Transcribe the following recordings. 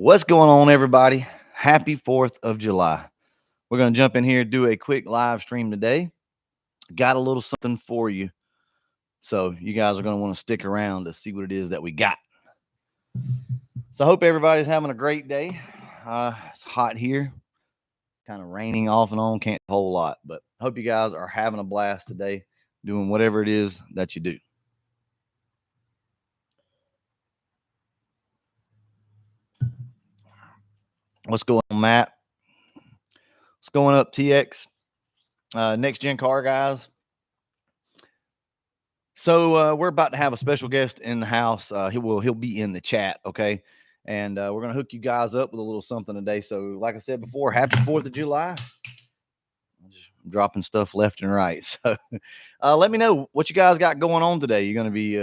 What's going on, everybody? Happy 4th of July. We're going to jump in here and do a quick live stream today. Got a little something for you. So, you guys are going to want to stick around to see what it is that we got. So, I hope everybody's having a great day. It's hot here, kind of raining off and on, can't a whole lot, but I hope you guys are having a blast today doing whatever it is that you do. What's going on, Matt? What's going up, TX? Next Gen Car guys. So we're about to have a special guest in the house. He'll be in the chat, okay? And we're gonna hook you guys up with a little something today. So, like I said before, happy 4th of July. I'm just dropping stuff left and right. So let me know what you guys got going on today. You're gonna be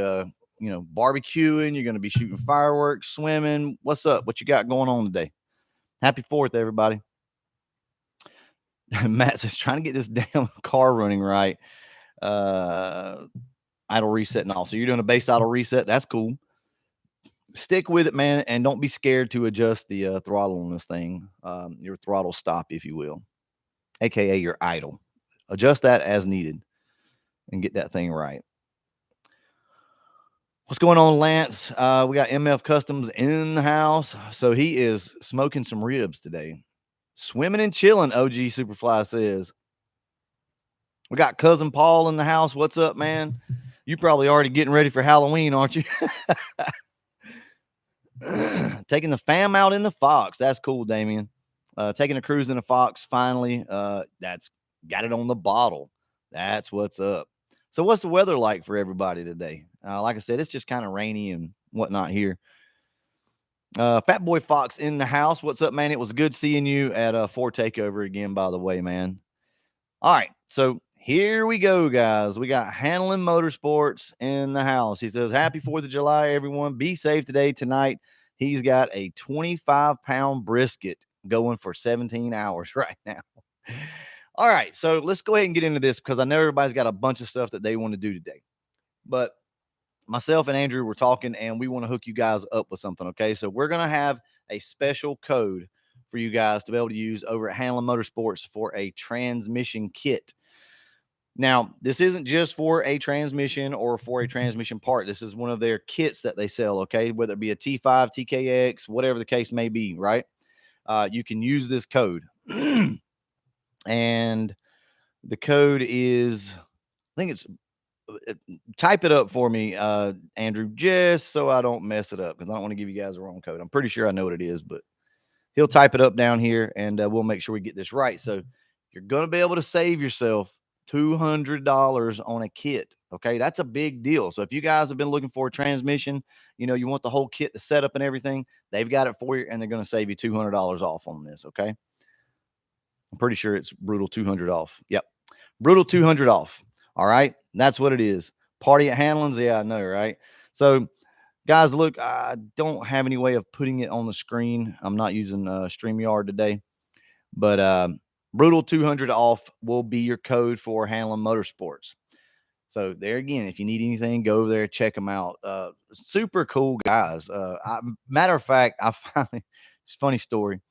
barbecuing, you're gonna be shooting fireworks, swimming. What's up? What you got going on today? Happy 4th, everybody. Matt says trying to get this damn car running right. Idle reset and all. So you're doing a base idle reset. That's cool. Stick with it, man, and don't be scared to adjust the throttle on this thing, your throttle stop, if you will, aka your idle. Adjust that as needed and get that thing right. What's going on, Lance? We got MF Customs in the house. So he is smoking some ribs today. Swimming and chilling, OG Superfly says. We got Cousin Paul in the house. What's up, man? You probably already getting ready for Halloween, aren't you? Taking the fam out in the Fox. That's cool, Damien. Taking a cruise in the Fox finally. That's got it on the bottle. That's what's up. So what's the weather like for everybody today? Like I said, it's just kind of rainy and whatnot here. Fat Boy Fox in the house. What's up, man? It was good seeing you at Ford Takeover again, by the way, man. All right, so here we go, guys. We got Hanlon Motorsports in the house. He says, happy 4th of July, everyone. Be safe today, tonight. He's got a 25-pound brisket going for 17 hours right now. All right, so let's go ahead and get into this because I know everybody's got a bunch of stuff that they want to do today. But myself and Andrew were talking, and we want to hook you guys up with something, okay? So we're going to have a special code for you guys to be able to use over at Hanlon Motorsports for a transmission kit. Now, this isn't just for a transmission or for a transmission part. This is one of their kits that they sell, okay? Whether it be a T5, TKX, whatever the case may be, right? You can use this code. And the code is, I think it's, type it up for me, Andrew, just so I don't mess it up because I don't want to give you guys the wrong code. I'm pretty sure I know what it is, but he'll type it up down here and we'll make sure we get this right. So you're going to be able to save yourself $200 on a kit. Okay. That's a big deal. So if you guys have been looking for a transmission, you want the whole kit, the setup and everything, they've got it for you and they're going to save you $200 off on this. Okay. I'm pretty sure it's brutal 200 off. Yep. Brutal 200 off. All right. That's what it is. Party at Hanlon's. Yeah, I know. Right. So guys, look, I don't have any way of putting it on the screen. I'm not using StreamYard today, but brutal 200 off will be your code for Hanlon Motorsports. So there again, if you need anything, go over there, check them out. Super cool guys. Matter of fact, it's a funny story.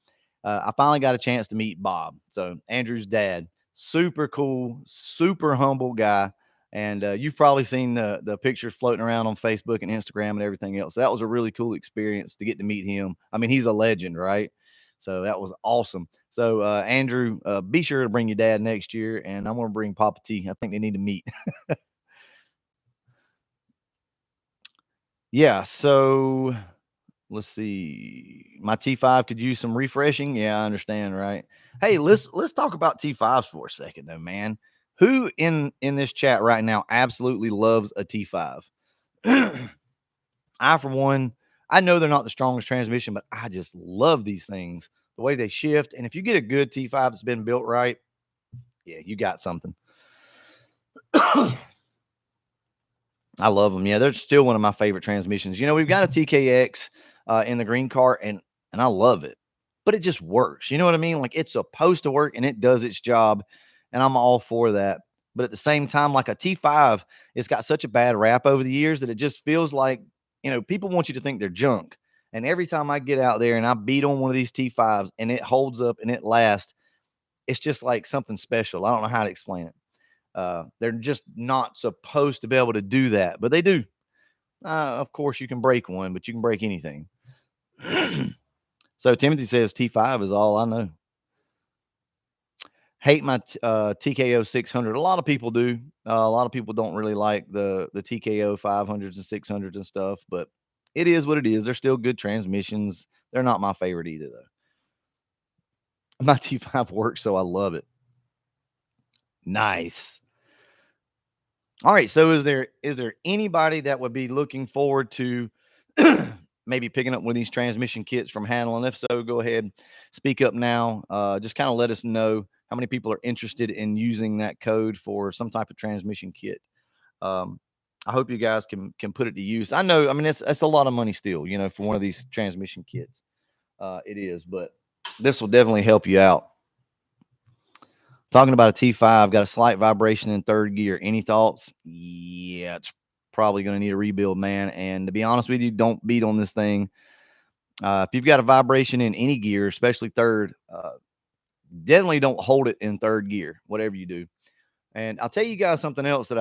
I finally got a chance to meet Bob. So Andrew's dad, super cool, super humble guy. And you've probably seen the pictures floating around on Facebook and Instagram and everything else. So that was a really cool experience to get to meet him. I mean, he's a legend, right? So that was awesome. So Andrew, be sure to bring your dad next year, and I'm going to bring Papa T. I think they need to meet. Yeah. So let's see. My T5 could use some refreshing. Yeah, I understand, right? Hey, let's talk about T5s for a second, though, man. Who in this chat right now absolutely loves a T5? I, for one, I know they're not the strongest transmission, but I just love these things, the way they shift. And if you get a good T5 that's been built right, yeah, you got something. I love them. Yeah, they're still one of my favorite transmissions. We've got a TKX in the green car, and I love it, but it just works. You know what I mean? Like, it's supposed to work, and it does its job, and I'm all for that. But at the same time, like a T5, it's got such a bad rap over the years that it just feels like, people want you to think they're junk. And every time I get out there and I beat on one of these T5s and it holds up and it lasts, it's just like something special. I don't know how to explain it. They're just not supposed to be able to do that, but they do. Of course, you can break one, but you can break anything. So Timothy says T5 is all I know. Hate my TKO 600. A lot of people do. A lot of people don't really like the TKO 500s and 600s and stuff, but it is what it is. They're still good transmissions. They're not my favorite either, though. My T5 works, so I love it. Nice. All right. So is there anybody that would be looking forward to maybe picking up one of these transmission kits from Handling? If so, go ahead, speak up now. Just kind of let us know how many people are interested in using that code for some type of transmission kit. Um, I hope you guys can put it to use. I know, I mean, it's a lot of money still, for one of these transmission kits. It is, but this will definitely help you out. Talking about a T5, got a slight vibration in third gear. Any thoughts? Yeah, it's probably going to need a rebuild, man. And to be honest with you, don't beat on this thing. If you've got a vibration in any gear, especially third, definitely don't hold it in third gear, whatever you do. And I'll tell you guys something else that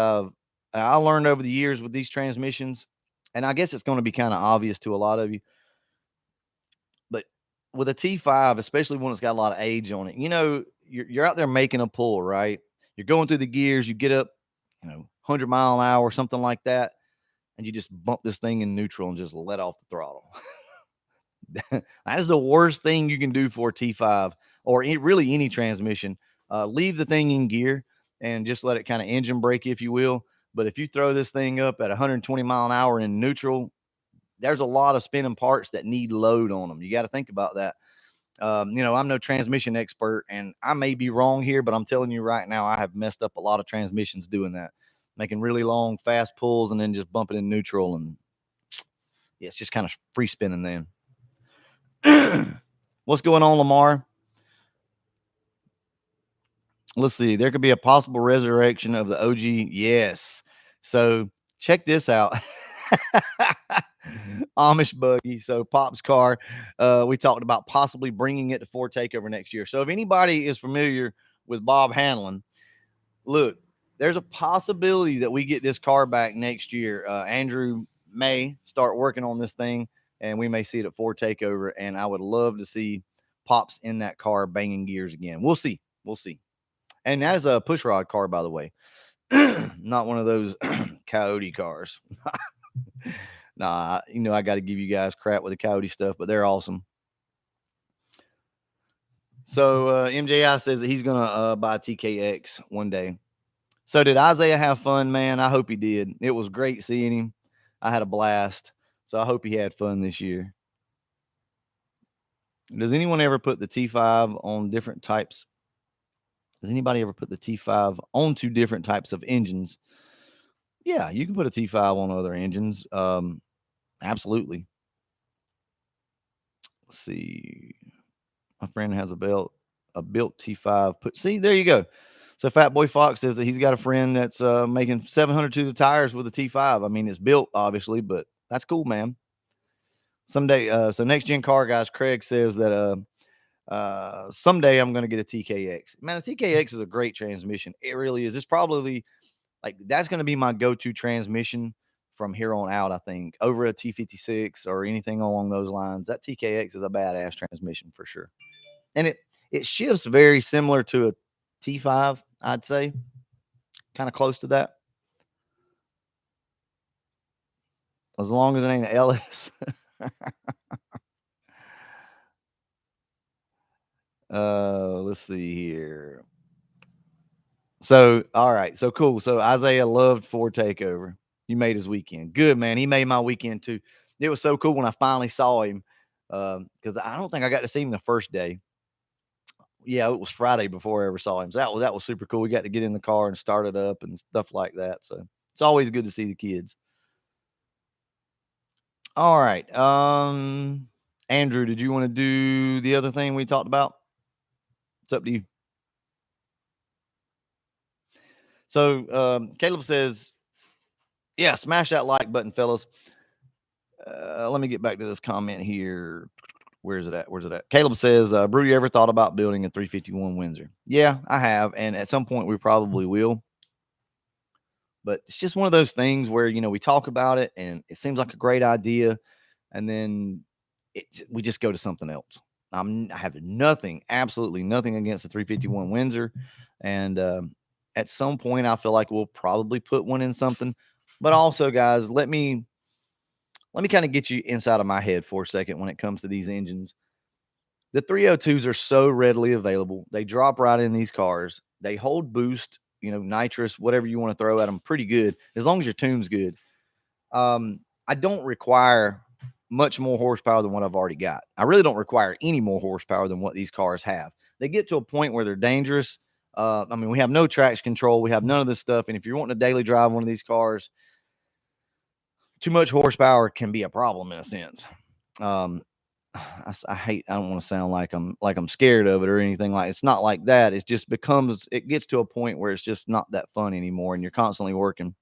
I learned over the years with these transmissions, and I guess it's going to be kind of obvious to a lot of you, but with a T5, especially when it's got a lot of age on it, you're out there making a pull, right? You're going through the gears, you get up, 100-mile an hour or something like that, and you just bump this thing in neutral and just let off the throttle. That is the worst thing you can do for a T5 or really any transmission. Leave the thing in gear and just let it kind of engine brake, if you will. But if you throw this thing up at 120 mile an hour in neutral, there's a lot of spinning parts that need load on them. You got to think about that. I'm no transmission expert and I may be wrong here, but I'm telling you right now, I have messed up a lot of transmissions doing that, making really long, fast pulls and then just bumping in neutral. And yeah, it's just kind of free spinning then. What's going on, Lamar? Let's see. There could be a possible resurrection of the OG. Yes. So check this out. Amish buggy. So Pop's car. We talked about possibly bringing it to Ford Takeover next year. So if anybody is familiar with Bob Hanlon, look, there's a possibility that we get this car back next year. Andrew may start working on this thing, and we may see it at Ford Takeover. And I would love to see Pops in that car banging gears again. We'll see. We'll see. And that is a pushrod car, by the way. Not one of those Coyote cars. Nah, I got to give you guys crap with the Coyote stuff, but they're awesome. So MJI says that he's going to buy a TKX one day. So did Isaiah have fun, man? I hope he did. It was great seeing him. I had a blast. So I hope he had fun this year. Does anyone ever put the T5 on different types? Does anybody ever put the T5 onto different types of engines? Yeah, you can put a T5 on other engines. Absolutely. Let's see. My friend has a built T5. See, there you go. So Fat Boy Fox says that he's got a friend that's making 700 to the tires with a T5. I mean, it's built obviously, but that's cool, man. Someday, so next gen car guys, Craig says that someday I'm going to get a TKX. Man, a TKX is a great transmission. It really is. It's probably like that's going to be my go-to transmission from here on out. I think over a T56 or anything along those lines. That TKX is a badass transmission for sure, and it shifts very similar to a T5. I'd say, kind of close to that. As long as it ain't an LS. Let's see here. So, all right. So cool. So Isaiah loved Ford Takeover. You made his weekend. Good, man. He made my weekend too. It was so cool when I finally saw him. Because I don't think I got to see him the first day. Yeah, it was Friday before I ever saw him. So that was super cool. We got to get in the car and start it up and stuff like that. So it's always good to see the kids. All right. Andrew, did you want to do the other thing we talked about? It's up to you. So Caleb says, yeah, smash that like button, fellas. Let me get back to this comment here. Where's it at? Where's it at? Caleb says, Brew, you ever thought about building a 351 Windsor? Yeah, I have. And at some point we probably will. But it's just one of those things where, we talk about it and it seems like a great idea. And then we just go to something else. I have nothing, absolutely nothing against the 351 Windsor. And at some point, I feel like we'll probably put one in something. But also, guys, let me kind of get you inside of my head for a second when it comes to these engines. The 302s are so readily available. They drop right in these cars. They hold boost, nitrous, whatever you want to throw at them, pretty good as long as your tune's good. I don't require much more horsepower than what I've already got. I really don't require any more horsepower than what these cars have. They get to a point where they're dangerous. We have no traction control. We have none of this stuff. And if you're wanting to daily drive one of these cars, too much horsepower can be a problem in a sense. I don't want to sound like I'm scared of it or anything like. It's not like that. It just it gets to a point where it's just not that fun anymore, and you're constantly working.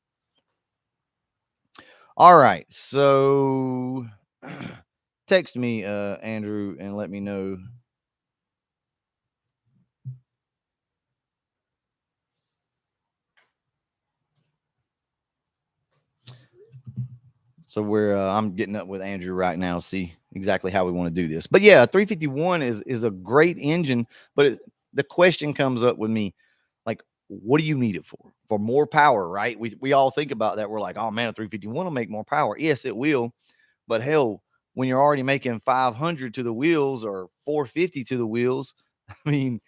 All right, so text me, Andrew, and let me know. So I'm getting up with Andrew right now, see exactly how we want to do this. But yeah, 351 is a great engine, but the question comes up with me, like, what do you need it for? For more power, right? We all think about that. We're like, oh man, a 351 will make more power. Yes, it will, but hell, when you're already making 500 to the wheels or 450 to the wheels, I mean,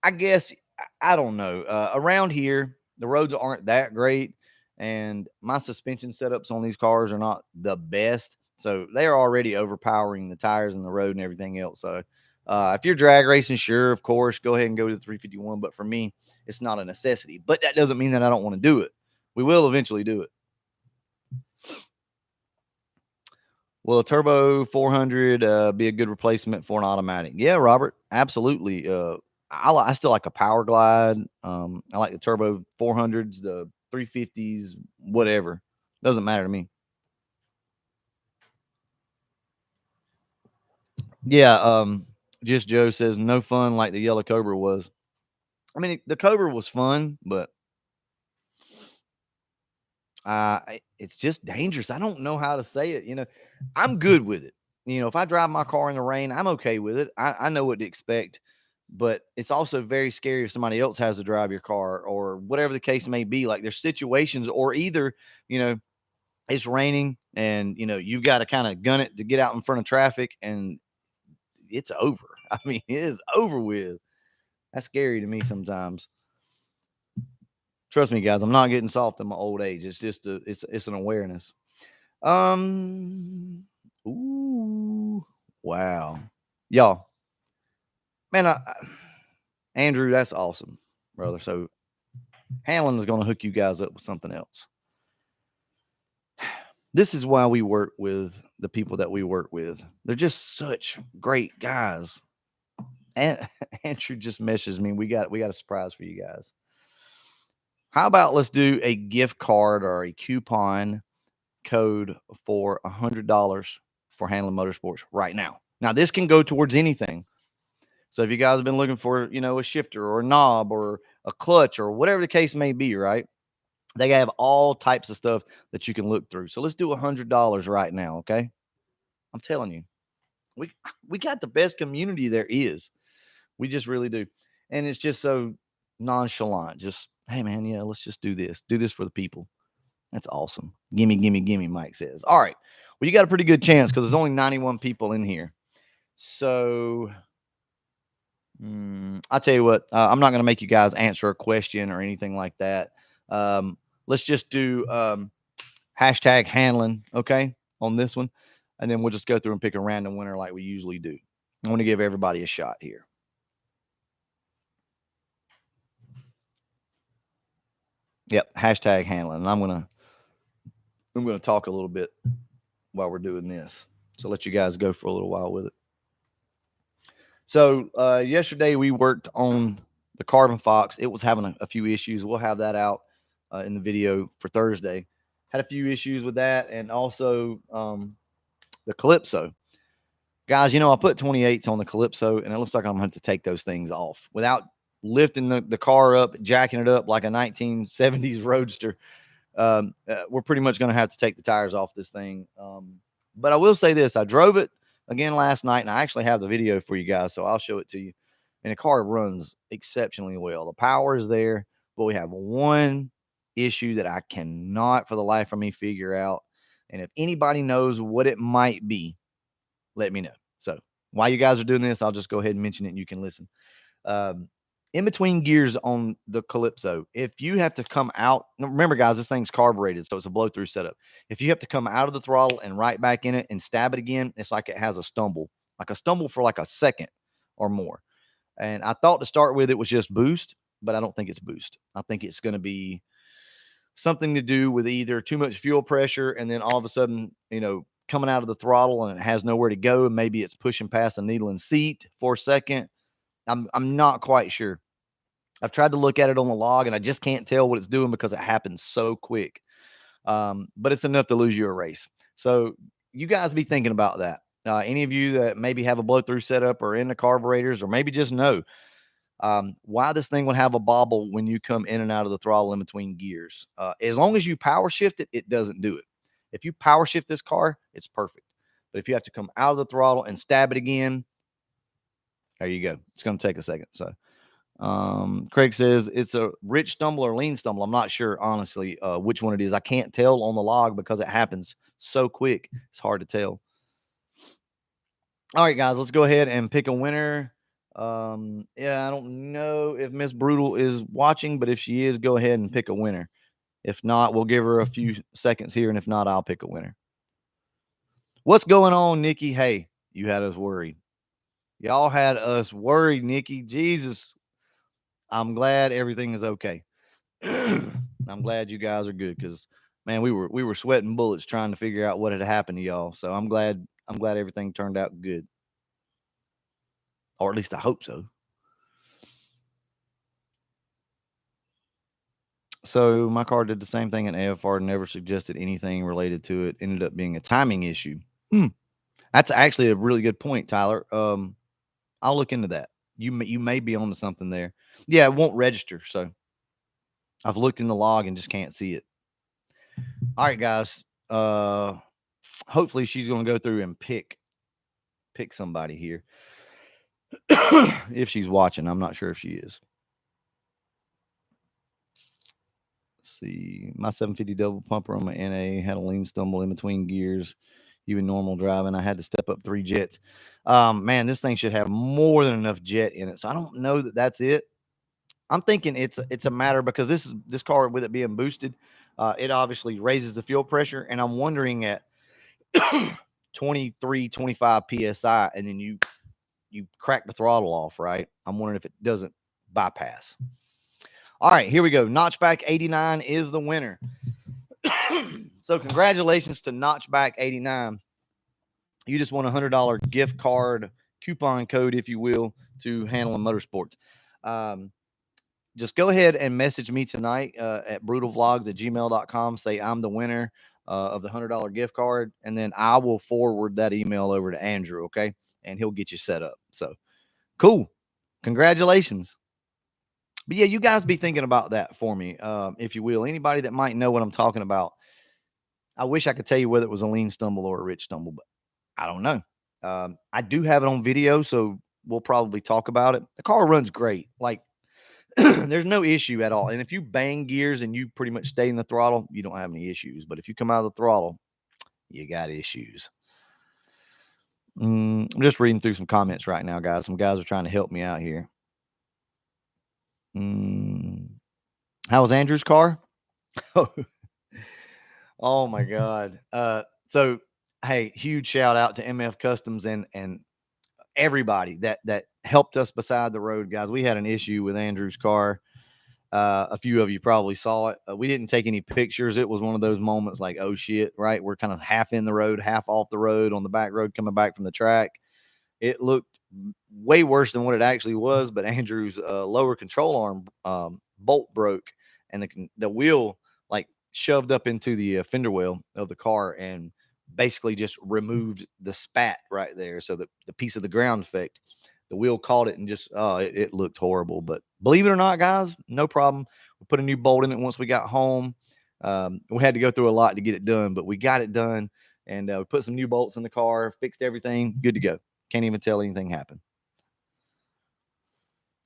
I guess I don't know. Around here, the roads aren't that great, and my suspension setups on these cars are not the best. So they are already overpowering the tires and the road and everything else. So if you're drag racing, sure, of course, go ahead and go to the 351. But for me, it's not a necessity. But that doesn't mean that I don't want to do it. We will eventually do it. Will a turbo 400 be a good replacement for an automatic? Yeah, Robert, absolutely. I still like a Power Glide. I like the turbo 400s, the 350s, whatever. Doesn't matter to me. Yeah. Just Joe says no fun like the Yellow Cobra was. I mean, the Cobra was fun, but it's just dangerous. I don't know how to say it. I'm good with it. If I drive my car in the rain, I'm okay with it. I know what to expect, but it's also very scary if somebody else has to drive your car or whatever the case may be. Like there's situations, or either, you know, it's raining and, you've got to kind of gun it to get out in front of traffic and it's over. I mean, it is over with. That's scary to me sometimes. Trust me, guys, I'm not getting soft in my old age. It's just it's an awareness. Um, ooh, wow, y'all, man, Andrew, that's awesome, brother. So Hanlon is going to hook you guys up with something else. This is why we work with the people that we work with. They're just such great guys. And Andrew just messaged me. We got a surprise for you guys. How about let's do a gift card or a coupon code for $100 for Hanlon Motorsports right now. Now, this can go towards anything. So if you guys have been looking for, a shifter or a knob or a clutch or whatever the case may be, right? They have all types of stuff that you can look through. So let's do $100 right now, okay? I'm telling you, we got the best community there is. We just really do, and it's just so nonchalant. Just hey, man, yeah, let's just do this. Do this for the people. That's awesome. Gimme, gimme, gimme, Mike says. All right. Well, you got a pretty good chance because there's only 91 people in here. So I'll tell you what, I'm not going to make you guys answer a question or anything like that. Let's just do hashtag Hanlon, okay, on this one. And then we'll just go through and pick a random winner like we usually do. I want to give everybody a shot here. Yep, hashtag Hanlon. And I'm gonna talk a little bit while we're doing this. So let you guys go for a little while with it. So yesterday we worked on the Carbon Fox. It was having a few issues. We'll have that out in the video for Thursday. Had a few issues with that, and also the Calypso. Guys, I put 28s on the Calypso, and it looks like I'm going to have to take those things off without lifting the car up, jacking it up like a 1970s Roadster. We're pretty much going to have to take the tires off this thing. But I will say this: I drove it again last night, and I actually have the video for you guys, so I'll show it to you. And the car runs exceptionally well. The power is there, but we have one issue that I cannot for the life of me figure out. And if anybody knows what it might be, let me know. So while you guys are doing this, I'll just go ahead and mention it and you can listen. Um, in between gears on the Calypso, if you have to come out, remember, guys, this thing's carbureted, so it's a blow through setup. If you have to come out of the throttle and right back in it and stab it again, it's like it has a stumble for like a second or more. And I thought to start with it was just boost, but I don't think it's boost. I think it's going to be something to do with either too much fuel pressure and then all of a sudden, coming out of the throttle and it has nowhere to go. And maybe it's pushing past a needle and seat for a second. I'm not quite sure. I've tried to look at it on the log and I just can't tell what it's doing because it happens so quick. But it's enough to lose you a race. So you guys be thinking about that. Any of you that maybe have a blow through setup or in the carburetors, or maybe just know why this thing would have a bobble when you come in and out of the throttle in between gears. As long as you power shift it, it doesn't do it. If you power shift this car, it's perfect. But if you have to come out of the throttle and stab it again, there you go. It's going to take a second. So Craig says it's a rich stumble or lean stumble. I'm not sure, honestly, which one it is. I can't tell on the log because it happens so quick. It's hard to tell. All right, guys, let's go ahead and pick a winner. Yeah, I don't know if Miss Brutal is watching, but if she is, go ahead and pick a winner. If not, we'll give her a few seconds here, and if not, I'll pick a winner. What's going on, Nikki? Hey, you had us worried. Y'all had us worried, Nikki. Jesus. I'm glad everything is okay. I'm glad you guys are good because, man, we were sweating bullets trying to figure out what had happened to y'all. So I'm glad everything turned out good. Or at least I hope so. So my car did the same thing in AFR, never suggested anything related to it. Ended up being a timing issue. That's actually a really good point, Tyler. I'll look into that. You may be onto something there. Yeah, it won't register. So I've looked in the log and just can't see it. All right, guys. Hopefully she's going to go through and pick somebody here. If she's watching, I'm not sure if she is. Let's see, my 750 double pumper on my NA had a lean stumble in between gears. Even normal driving, I had to step up 3 jets. Man, this thing should have more than enough jet in it. So I don't know that that's it. I'm thinking it's a matter because this car with it being boosted, it obviously raises the fuel pressure, and I'm wondering at 23, 25 psi, and then you crack the throttle off, right? I'm wondering if it doesn't bypass. All right, here we go. Notchback 89 is the winner. So congratulations to Notchback 89. You just won a $100 gift card coupon code, if you will, to Handling Motorsports. Just go ahead and message me tonight at brutalvlogs@gmail.com. Say I'm the winner of the $100 gift card, and then I will forward that email over to Andrew, okay? And he'll get you set up. So cool. Congratulations. But yeah, you guys be thinking about that for me, if you will. Anybody that might know what I'm talking about. I wish I could tell you whether it was a lean stumble or a rich stumble, but I don't know. I do have it on video, so we'll probably talk about it. The car runs great. Like, there's no issue at all. And if you bang gears and you pretty much stay in the throttle, you don't have any issues. But if you come out of the throttle, you got issues. I'm just reading through some comments right now, guys. Some guys are trying to help me out here. How was Andrew's car? Oh my God. So hey, huge shout out to MF Customs and everybody that helped us beside the road, guys. We had an issue with Andrew's car. A few of you probably saw it. We didn't take any pictures. It was one of those moments like, oh shit, right? We're kind of half in the road, half off the road on the back road coming back from the track. It looked way worse than what it actually was, but Andrew's lower control arm bolt broke, and the wheel, like shoved up into the fender well of the car and basically just removed the spat right there. So the piece of the ground effect, the wheel caught it and just, it looked horrible. But believe it or not, guys, no problem. We put a new bolt in it once we got home. We had to go through a lot to get it done, but we got it done. And we put some new bolts in the car, fixed everything, good to go. Can't even tell anything happened.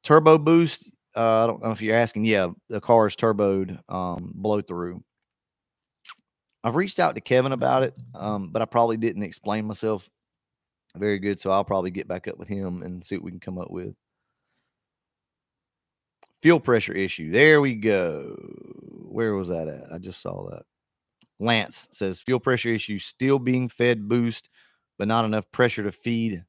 Turbo boost. I don't know if you're asking. Yeah, the car is turboed, blow through. I've reached out to Kevin about it, but I probably didn't explain myself very good. So I'll probably get back up with him and see what we can come up with. Fuel pressure issue. There we go. Where was that at? I just saw that. Lance says fuel pressure issue still being fed boost, but not enough pressure to feed.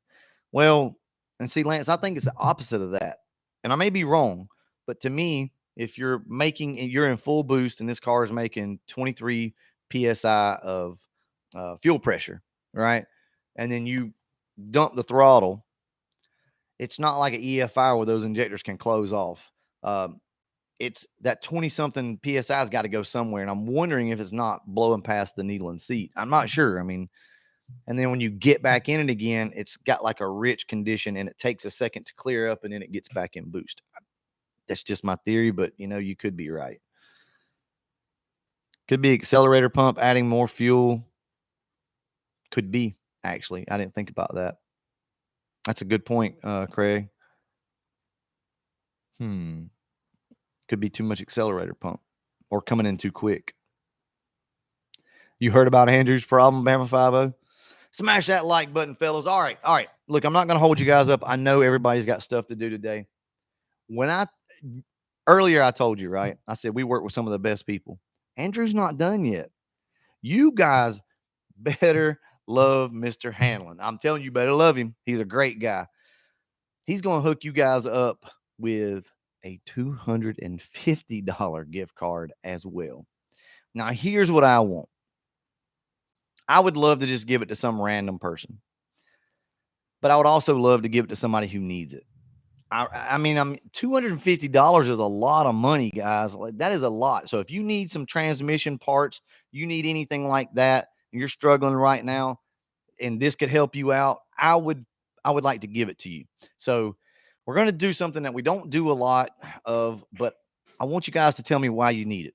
Well, and see, Lance, I think it's the opposite of that. And I may be wrong, but to me, if you're in full boost and this car is making 23 psi of fuel pressure, right? And then you dump the throttle, it's not like an EFI where those injectors can close off. It's that 20 something psi's got to go somewhere. And I'm wondering if it's not blowing past the needle and seat. I'm not sure. I mean, and then when you get back in it again, it's got like a rich condition and it takes a second to clear up and then it gets back in boost. That's just my theory, but you could be right. Could be accelerator pump adding more fuel. Could be, actually. I didn't think about that. That's a good point, Craig. Could be too much accelerator pump or coming in too quick. You heard about Andrew's problem, Bama 5-0? Smash that like button, fellas. All right. Look, I'm not going to hold you guys up. I know everybody's got stuff to do today. Earlier I told you, right? I said we work with some of the best people. Andrew's not done yet. You guys better love Mr. Hanlon. I'm telling you, better love him. He's a great guy. He's going to hook you guys up with a $250 gift card as well. Now, here's what I want. I would love to just give it to some random person, but I would also love to give it to somebody who needs it. I mean, $250 is a lot of money, guys. Like, that is a lot. So if you need some transmission parts, you need anything like that, and you're struggling right now, and this could help you out, I would like to give it to you. So we're going to do something that we don't do a lot of, but I want you guys to tell me why you need it.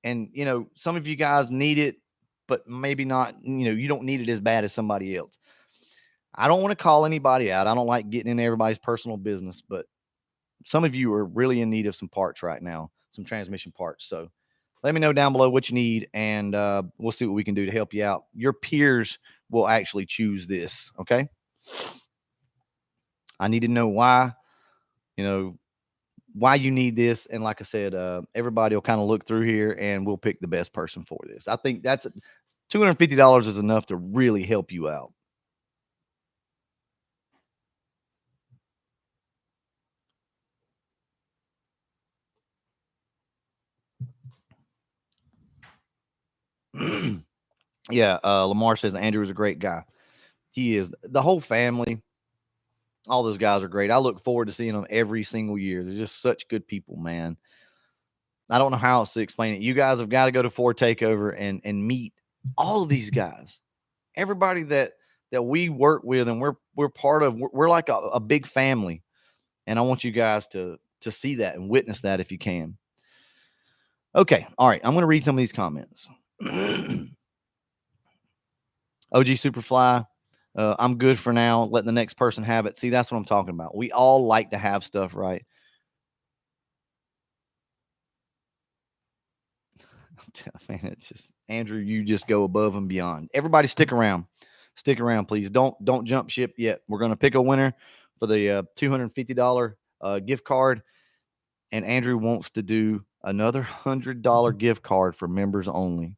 And some of you guys need it, but maybe not. You don't need it as bad as somebody else. I don't want to call anybody out. I don't like getting into everybody's personal business, but some of you are really in need of some parts right now, some transmission parts. So let me know down below what you need, and we'll see what we can do to help you out. Your peers will actually choose this, okay? I need to know why you need this. And like I said, everybody will kind of look through here, and we'll pick the best person for this. I think that's $250 is enough to really help you out. Yeah, Lamar says Andrew is a great guy. He is. The whole family, all those guys are great. I look forward to seeing them every single year. They're just such good people, man. I don't know how else to explain it. You guys have got to go to Ford Takeover and meet all of these guys. Everybody that we work with and we're part of. We're like a big family, and I want you guys to see that and witness that if you can. Okay, all right. I'm going to read some of these comments. OG Superfly, I'm good for now. Let the next person have it. See, that's what I'm talking about. We all like to have stuff, right? Man, it's just Andrew. You just go above and beyond. Everybody, stick around. Stick around, please. Don't jump ship yet. We're going to pick a winner for the $250 gift card, and Andrew wants to do another $100 gift card for members only.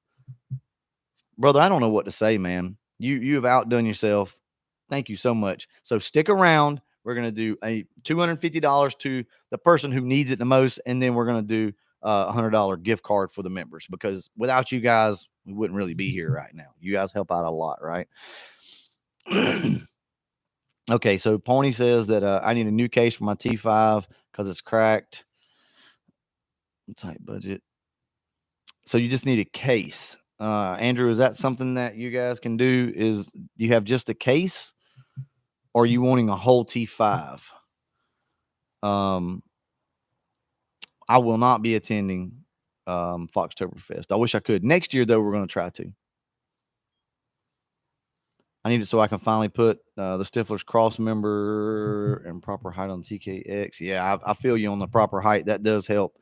Brother, I don't know what to say, man. You have outdone yourself. Thank you so much. So stick around. We're going to do a $250 to the person who needs it the most, and then we're going to do a $100 gift card for the members, because without you guys, we wouldn't really be here right now. You guys help out a lot, right? Okay, so Pony says that I need a new case for my T5 because it's cracked. Tight budget. So you just need a case. Andrew, is that something that you guys can do? Do you have just a case, or are you wanting a whole T5? Um, I will not be attending Foxtoberfest. I wish I could. Next year, though, we're going to try to. I need it so I can finally put the Stifler's cross member and proper height on the TKX. Yeah, I feel you on the proper height. That does help.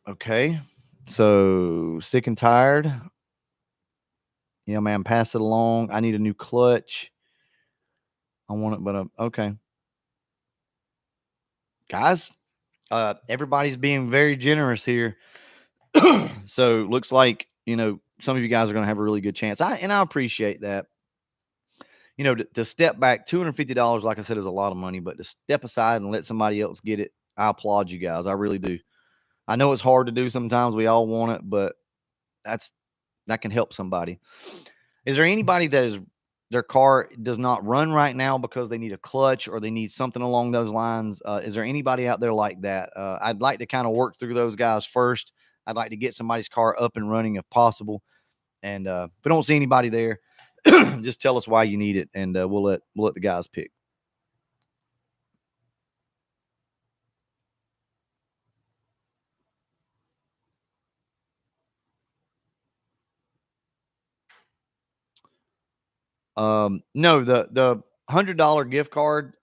Okay. So sick and tired. Yeah, man, pass it along. I need a new clutch. I want it, but okay. Guys, everybody's being very generous here. So looks like, some of you guys are going to have a really good chance. I appreciate that. To step back, $250, like I said, is a lot of money, but to step aside and let somebody else get it, I applaud you guys. I really do. I know it's hard to do sometimes. We all want it, but that can help somebody. Is there anybody that is their car does not run right now because they need a clutch or they need something along those lines? Is there anybody out there like that? I'd like to kind of work through those guys first. I'd like to get somebody's car up and running if possible. And if we don't see anybody there, just tell us why you need it, and we'll let the guys pick. No, the $100 gift card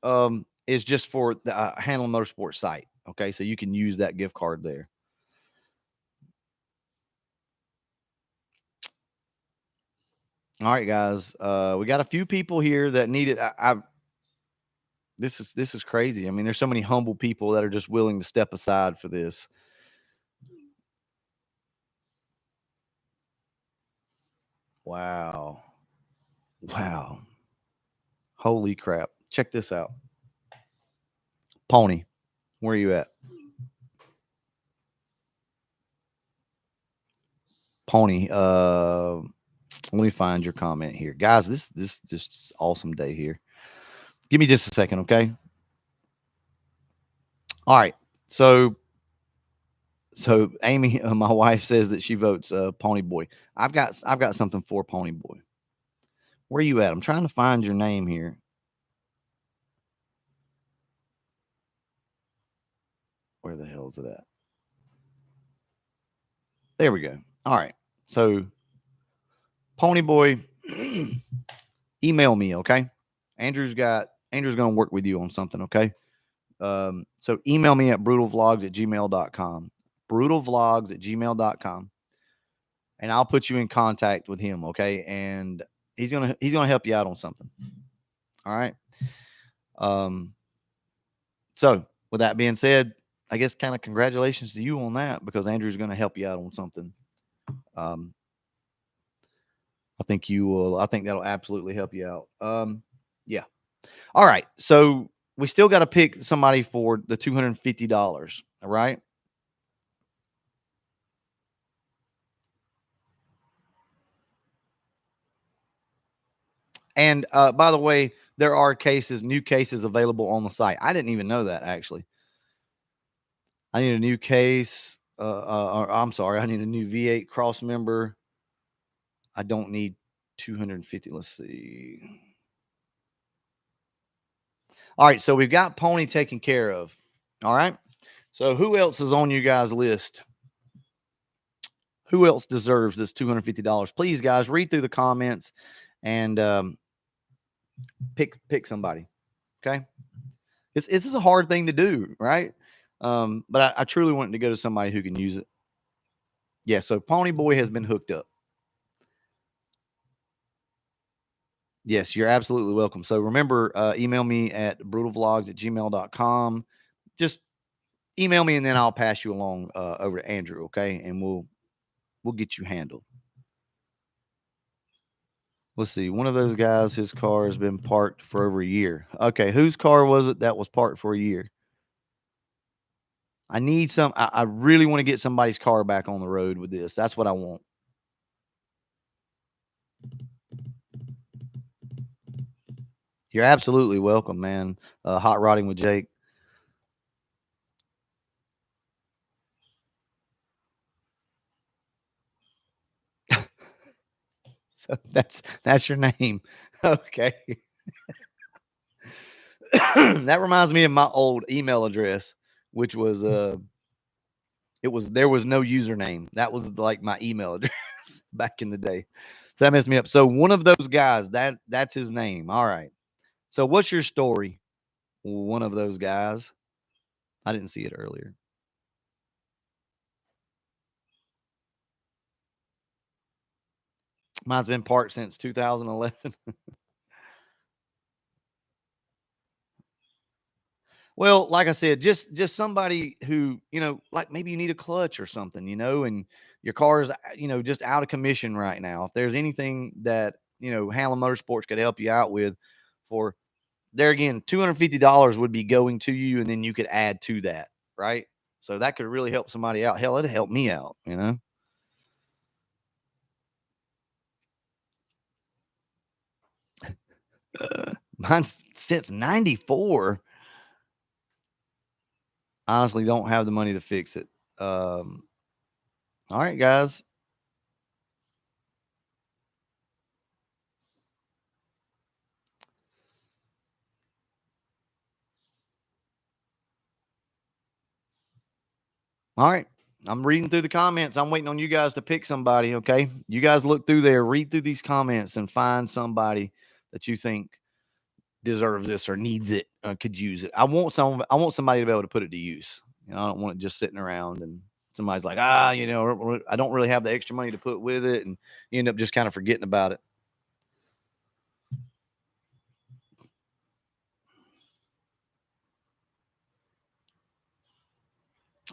is just for the Handling Motorsports site. Okay, so you can use that gift card there. All right, guys. We got a few people here that need it. This is crazy. I mean, there's so many humble people that are just willing to step aside for this. Wow. Wow. Holy crap. Check this out. Pony, where are you at? Pony, let me find your comment here. Guys, this just awesome day here. Give me just a second, okay? All right. So Amy, my wife says that she votes Pony Boy. I've got something for Pony Boy. Where are you at? I'm trying to find your name here. Where the hell is it at? There we go. All right. So Pony Boy, email me, okay? Andrew's gonna work with you on something, okay? So email me at brutalvlogs@gmail.com. Brutalvlogs@gmail.com. And I'll put you in contact with him, okay? And he's gonna help you out on something. All right. Um, so with that being said, I guess kind of congratulations to you on that because Andrew's gonna help you out on something. Um, I think you will. I think that'll absolutely help you out. Yeah. All right. So we still got to pick somebody for the $250. All right. And by the way, there are new cases available on the site. I didn't even know that actually. I need a new case. I'm sorry. I need a new V8 cross member. I don't need 250. Let's see. All right. So we've got Pony taken care of. All right. So who else is on you guys' list? Who else deserves this $250? Please, guys, read through the comments and pick somebody. Okay. This is a hard thing to do, right? But I truly want to go to somebody who can use it. Yeah, so Pony Boy has been hooked up. Yes, you're absolutely welcome. So remember, email me at brutalvlogs@gmail.com. Just email me and then I'll pass you along over to Andrew, okay? And we'll get you handled. Let's see. One of those guys, his car has been parked for over a year. Okay, whose car was it that was parked for a year? I really want to get somebody's car back on the road with this. That's what I want. You're absolutely welcome, man. Hot rodding with Jake. So that's your name. Okay. That reminds me of my old email address, which was it was there was no username. That was like my email address back in the day. So that messed me up. So one of those guys, that's his name. All right. So what's your story? One of those guys. I didn't see it earlier. Mine's been parked since 2011. Well, like I said, just somebody who, like maybe you need a clutch or something, and your car is, just out of commission right now. If there's anything that, Hamlin Motorsports could help you out with for there again, $250 would be going to you, and then you could add to that, right? So that could really help somebody out. Hell, it'd help me out. Mine's since 94. Honestly, don't have the money to fix it. Um, all right, guys. All right. I'm reading through the comments. I'm waiting on you guys to pick somebody. Okay. You guys look through there, read through these comments, and find somebody that you think deserves this or needs it, could use it. I want somebody to be able to put it to use. I don't want it just sitting around and somebody's like, I don't really have the extra money to put with it, and you end up just kind of forgetting about it.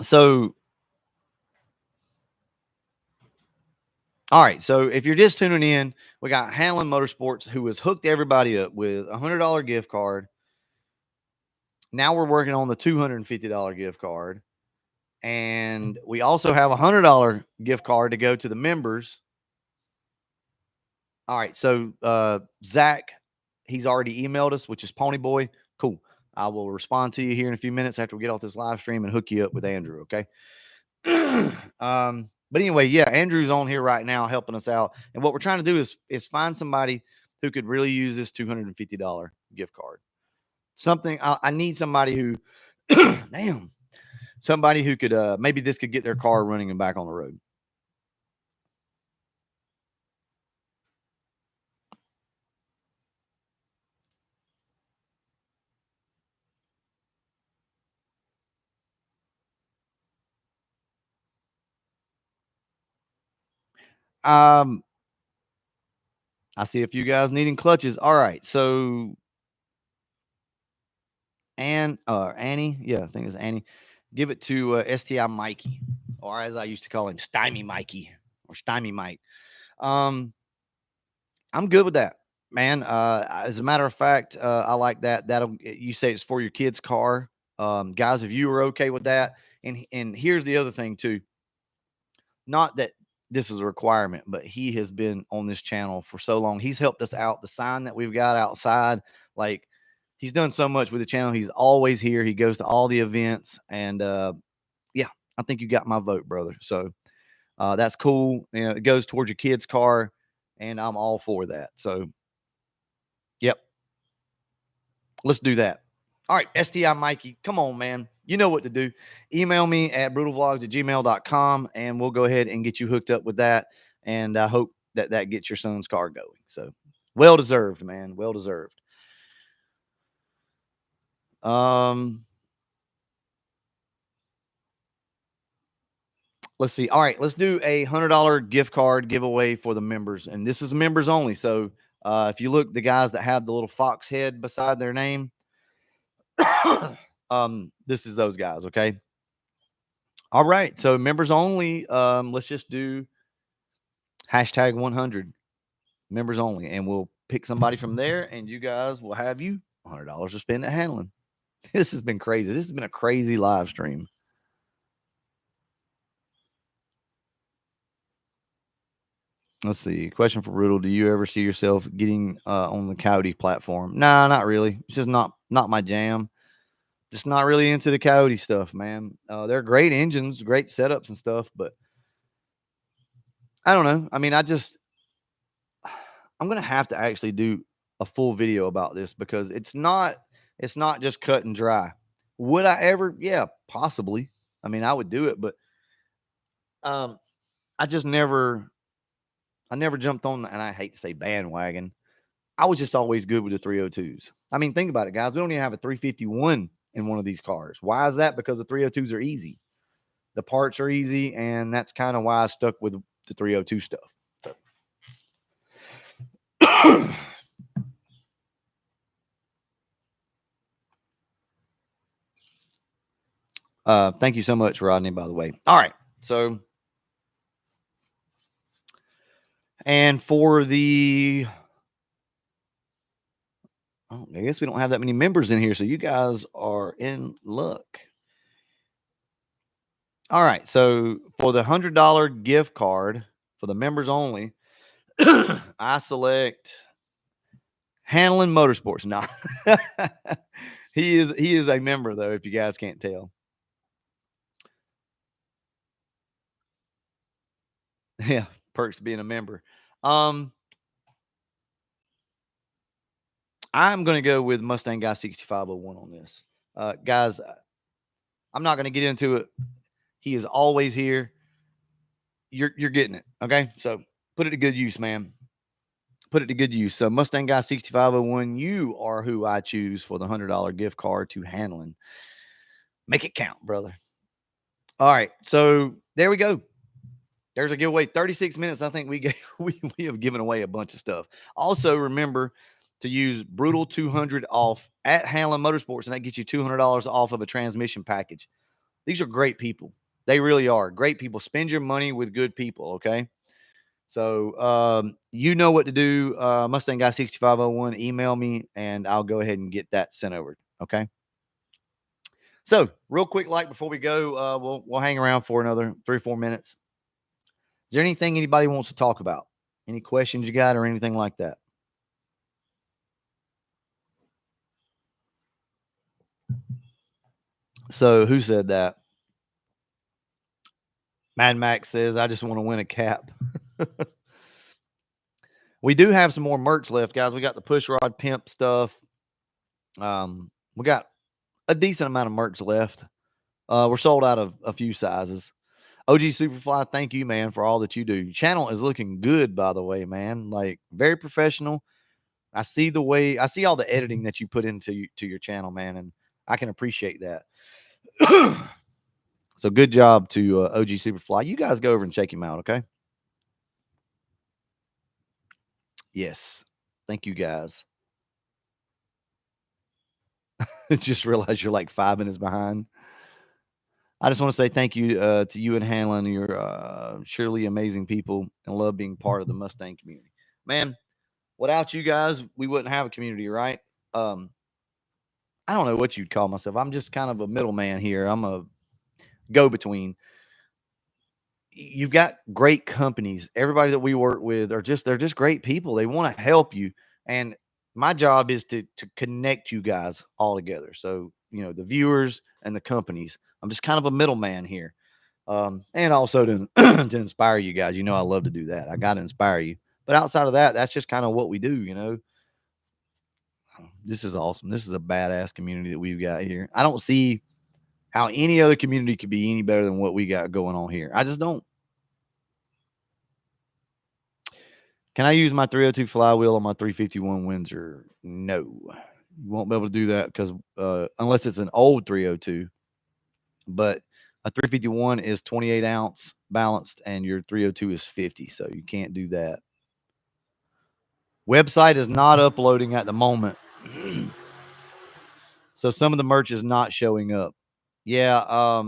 So, all right. So if you're just tuning in, we got Hanlon Motorsports, who has hooked everybody up with $100 gift card. Now we're working on the $250 gift card. And we also have a $100 gift card to go to the members. All right. So Zach, he's already emailed us, which is Pony Boy. Cool. I will respond to you here in a few minutes after we get off this live stream and hook you up with Andrew. Okay. But anyway, yeah, Andrew's on here right now helping us out. And what we're trying to do is find somebody who could really use this $250 gift card. Something I need somebody who damn, somebody who could maybe this could get their car running and back on the road. Um, I see a few guys needing clutches. All right, so Annie, yeah, I think it's Annie. Give it to STI Mikey, or as I used to call him, Stymie Mikey or Stymie Mike. Um, I'm good with that, man. As a matter of fact, I like that. You say it's for your kid's car, guys. If you are okay with that, and here's the other thing too. Not that this is a requirement, but he has been on this channel for so long. He's helped us out. The sign that we've got outside, like he's done so much with the channel. He's always here. He goes to all the events, and yeah, I think you got my vote, brother. So that's cool. It goes towards your kid's car, and I'm all for that. So, yep, let's do that. All right, STI Mikey, come on, man. You know what to do. Email me at brutalvlogs@gmail.com, and we'll go ahead and get you hooked up with that. And I hope that gets your son's car going. So, well deserved, man. Well deserved. Um, let's see. All right, let's do a $100 gift card giveaway for the members, and this is members only. So, if you look, the guys that have the little fox head beside their name, this is those guys. Okay. All right. So members only. Let's just do hashtag 100 members only, and we'll pick somebody from there, and you guys will have you $100 to spend at Hanlon. This has been crazy. This has been a crazy live stream. Let's see. Question for Riddle: do you ever see yourself getting on the Coyote platform? Nah, not really. It's just not my jam. Just not really into the Coyote stuff, man. They're great engines, great setups and stuff, but I don't know. I mean, I'm gonna have to actually do a full video about this because it's not just cut and dry. Would I ever? Yeah, possibly. I mean, I would do it, but um, I just never jumped on, and I hate to say bandwagon. I was just always good with the 302s. I mean, think about it, guys. We don't even have a 351 in one of these cars. Why is that? Because the 302s are easy. The parts are easy, and that's kind of why I stuck with the 302 stuff. So, thank you so much, Rodney, by the way. All right. So, and for the, oh, I guess we don't have that many members in here. So, you guys are in luck. All right. So, for the $100 gift card for the members only, I select Hanlon Motorsports. No, he is a member though. If you guys can't tell, yeah, perks of being a member. Um, I'm gonna go with Mustang Guy 6501 on this, guys. I'm not gonna get into it. He is always here. You're getting it, okay? So put it to good use, man. Put it to good use. So Mustang Guy 6501, you are who I choose for the $100 gift card to Hanlon. Make it count, brother. All right, so there we go. There's a giveaway. 36 minutes. I think we have given away a bunch of stuff. Also, remember to use Brutal 200 off at Hanlon Motorsports, and that gets you $200 off of a transmission package. These are great people. They really are great people. Spend your money with good people. Okay. So you know what to do. Mustang Guy 6501. Email me, and I'll go ahead and get that sent over. Okay. So real quick, like before we go, we'll hang around for another 3 or 4 minutes. Is there anything anybody wants to talk about? Any questions you got or anything like that? So who said that? Mad Max says, I just want to win a cap. We do have some more merch left, guys. We got the push rod pimp stuff. We got a decent amount of merch left. We're sold out of a few sizes. OG Superfly, thank you, man, for all that you do. Your channel is looking good, by the way, man. Like very professional. I see all the editing that you put into your channel, man, and I can appreciate that. So good job to OG Superfly. You guys go over and check him out, okay? Yes. Thank you, guys. Just realized you're like 5 minutes behind. I just want to say thank you to you and Hanlon. You're surely amazing people and love being part of the Mustang community. Man, without you guys, we wouldn't have a community, right? Um, I don't know what you'd call myself. I'm just kind of a middleman here. I'm a go between. You've got great companies. Everybody that we work with they're just great people. They want to help you. And my job is to connect you guys all together. So, the viewers and the companies. I'm just kind of a middleman here. And also to to inspire you guys. I love to do that. I got to inspire you. But outside of that, that's just kind of what we do. This is awesome. This is a badass community that we've got here. I don't see how any other community could be any better than what we got going on here. I just don't. Can I use my 302 flywheel on my 351 Windsor? No. You won't be able to do that because unless it's an old 302. But a 351 is 28 ounce balanced and your 302 is 50. So you can't do that. Website is not uploading at the moment. So some of the merch is not showing up. Yeah.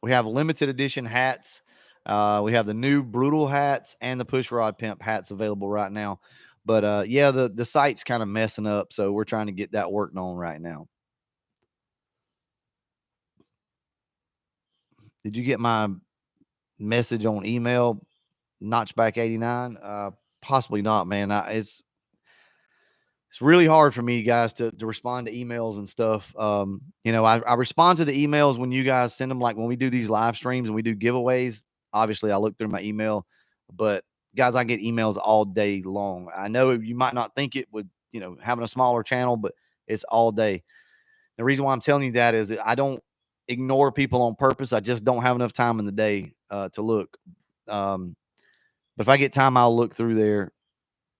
We have limited edition hats. We have the new brutal hats and the push rod pimp hats available right now. But yeah, the site's kind of messing up, so we're trying to get that working on right now. Did you get my message on email, Notchback 89? Possibly not, man. It's really hard for me, guys, to respond to emails and stuff. I respond to the emails when you guys send them, like when we do these live streams and we do giveaways. Obviously, I look through my email, But guys, I get emails all day long. I know you might not think it with, having a smaller channel, but it's all day. The reason why I'm telling you that is that I don't ignore people on purpose. I just don't have enough time in the day to look. Um, but if I get time, I'll look through there,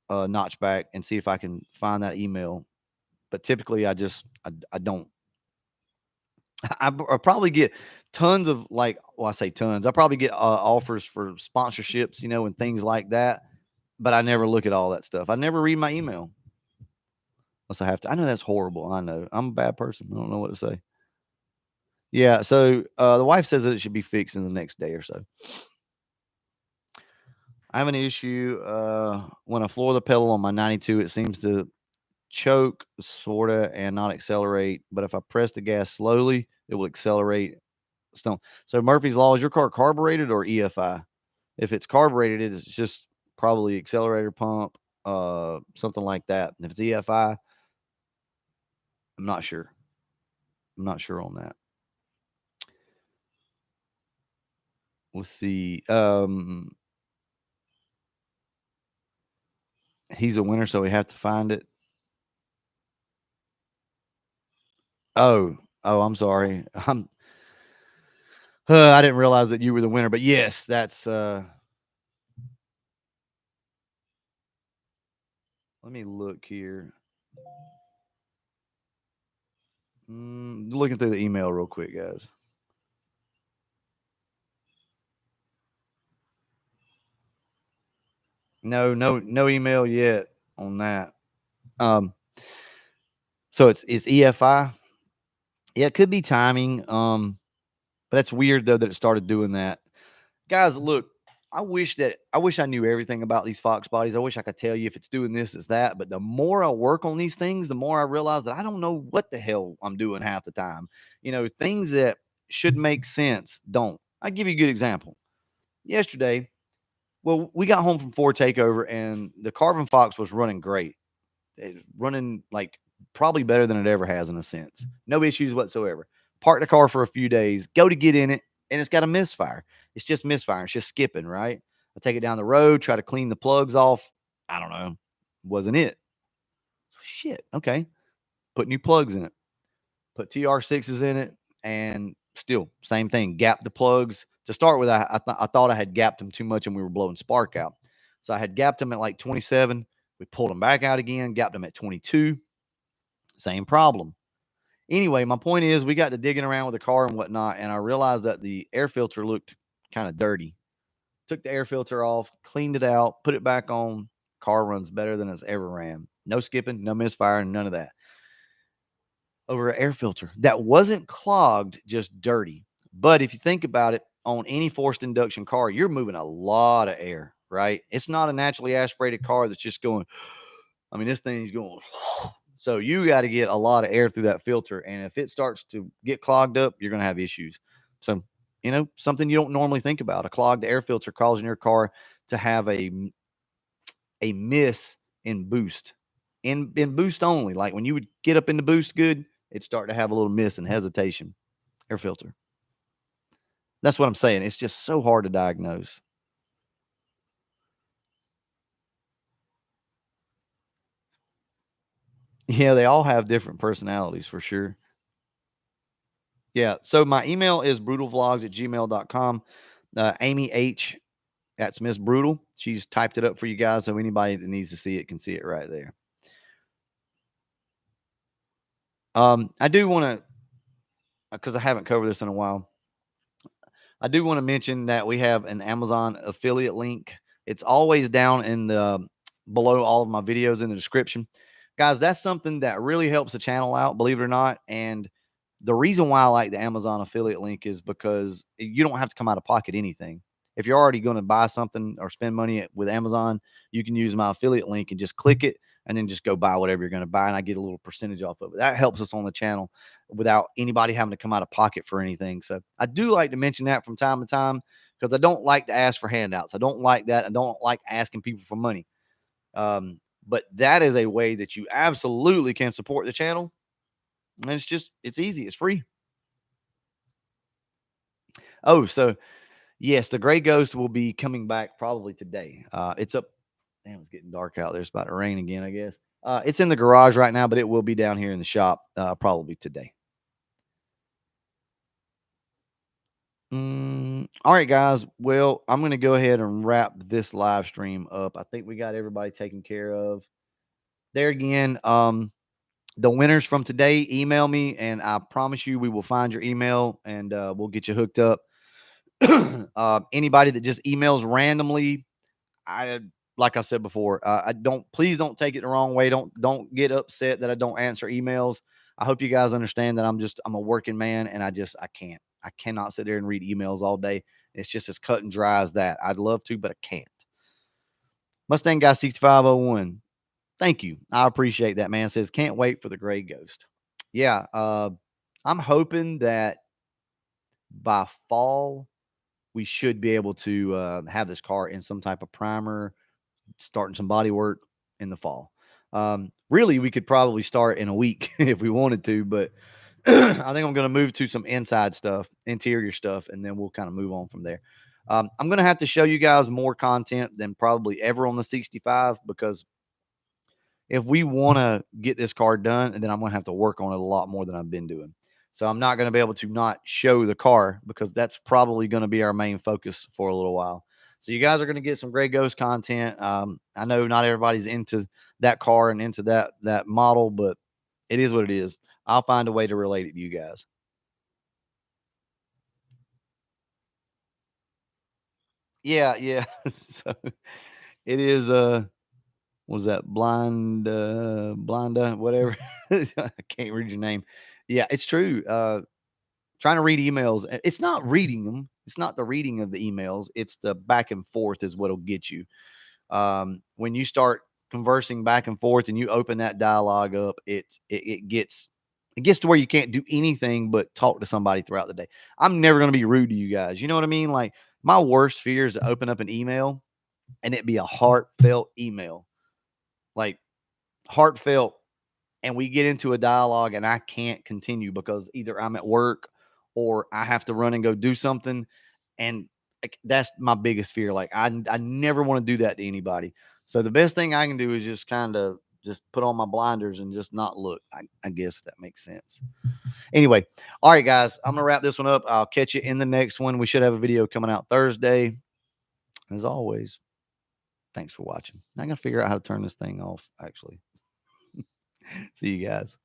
notch back, and see if I can find that email. But typically, I don't. I probably get tons of I say tons. I probably get offers for sponsorships, and things like that. But I never look at all that stuff. I never read my email unless I have to. I know that's horrible. I know I'm a bad person. I don't know what to say. Yeah. So the wife says that it should be fixed in the next day or so. I have an issue when I floor the pedal on my 92. It seems to choke sorta and not accelerate. But if I press the gas slowly, it will accelerate. Stone. So Murphy's Law, is your car carbureted or EFI? If it's carbureted, it's just probably accelerator pump, something like that. If it's EFI, I'm not sure. I'm not sure on that. Let's see. He's a winner, so we have to find it. Oh, I'm sorry. I didn't realize that you were the winner, but yes, that's let me look here. Looking through the email real quick, guys. No email yet on that. Um, so it's EFI. Yeah, it could be timing. But that's weird though that it started doing that. Guys, look, I wish I knew everything about these Fox bodies. I wish I could tell you if it's doing this, it's that. But the more I work on these things, the more I realize that I don't know what the hell I'm doing half the time. Things that should make sense don't. I'll give you a good example. Yesterday, well, we got home from Ford Takeover and the Carbon Fox was running great. It's running like probably better than it ever has in a sense. No issues whatsoever. Park the car for a few days, go to get in it, and it's got a misfire. It's just misfiring. It's just skipping, right? I take it down the road, try to clean the plugs off. I don't know. Wasn't it? Shit. Okay. Put new plugs in it. Put TR6s in it, and still same thing. Gap the plugs. To start with, I thought I had gapped them too much and we were blowing spark out. So I had gapped them at like 27. We pulled them back out again, gapped them at 22. Same problem. Anyway, my point is we got to digging around with the car and whatnot, and I realized that the air filter looked kind of dirty. Took the air filter off, cleaned it out, put it back on. Car runs better than it's ever ran. No skipping, no misfiring, none of that. Over an air filter that wasn't clogged, just dirty. But if you think about it, on any forced induction car, you're moving a lot of air, right? It's not a naturally aspirated car that's just going, I mean, this thing's going. So you got to get a lot of air through that filter. And if it starts to get clogged up, you're going to have issues. So, something you don't normally think about, a clogged air filter causing your car to have a miss in boost. In boost only. Like when you would get up in the boost good, it'd start to have a little miss and hesitation. Air filter. That's what I'm saying. It's just so hard to diagnose. Yeah, they all have different personalities for sure. Yeah. So my email is brutalvlogs@gmail.com. Amy H, that's Miss Brutal. She's typed it up for you guys. So anybody that needs to see it can see it right there. I do want to, because I haven't covered this in a while, I do want to mention that we have an Amazon affiliate link. It's always down in the below all of my videos in the description. Guys, that's something that really helps the channel out, believe it or not. And the reason why I like the Amazon affiliate link is because you don't have to come out of pocket anything. If you're already going to buy something or spend money with Amazon, you can use my affiliate link and just click it and then just go buy whatever you're going to buy. And I get a little percentage off of it. That helps us on the channel without anybody having to come out of pocket for anything. So I do like to mention that from time to time because I don't like to ask for handouts. I don't like that. I don't like asking people for money. But that is a way that you absolutely can support the channel. And it's easy. It's free. Oh, so Yes, the Gray Ghost will be coming back probably today. It's up. Damn, it's getting dark out there. It's about to rain again, I guess. It's in the garage right now, but it will be down here in the shop probably today. All right, guys. Well, I'm going to go ahead and wrap this live stream up. I think we got everybody taken care of. There again, the winners from today, email me, and I promise you we will find your email and we'll get you hooked up. Anybody that just emails randomly, I like I said before, I don't please don't take it the wrong way. Don't get upset that I don't answer emails. I hope you guys understand that I'm a working man and I cannot sit there and read emails all day. It's just as cut and dry as that. I'd love to, but I can't. Mustang Guy 6501. Thank you. I appreciate that, man. Says can't wait for the Gray Ghost. Yeah, I'm hoping that by fall we should be able to have this car in some type of primer, starting some body work in the fall. Really, we could probably start in a week if we wanted to, but I think I'm going to move to some inside stuff, interior stuff, and then we'll kind of move on from there. I'm going to have to show you guys more content than probably ever on the 65 because if we want to get this car done, and then I'm going to have to work on it a lot more than I've been doing. So I'm not going to be able to not show the car because that's probably going to be our main focus for a little while. So you guys are going to get some Gray Ghost content. I know not everybody's into that car and into that model, but it is what it is. I'll find a way to relate it to you guys. Yeah, yeah. So it is. Was that Blinda, whatever? I can't read your name. Yeah, it's true. Trying to read emails. It's not reading them. It's not the reading of the emails. It's the back and forth is what'll get you. When you start conversing back and forth and you open that dialogue up, it gets to where you can't do anything but talk to somebody throughout the day. I'm never going to be rude to you guys. You know what I mean? Like my worst fear is to open up an email and it be a heartfelt email, like heartfelt, and we get into a dialogue and I can't continue because either I'm at work or I have to run and go do something. And like, that's my biggest fear. Like I never want to do that to anybody. So the best thing I can do is just kind of just put on my blinders and just not look. I guess that makes sense. Anyway, all right, guys, I'm gonna wrap this one up. I'll catch you in the next one. We should have a video coming out Thursday. As always, thanks for watching. I'm gonna figure out how to turn this thing off, actually. See you guys.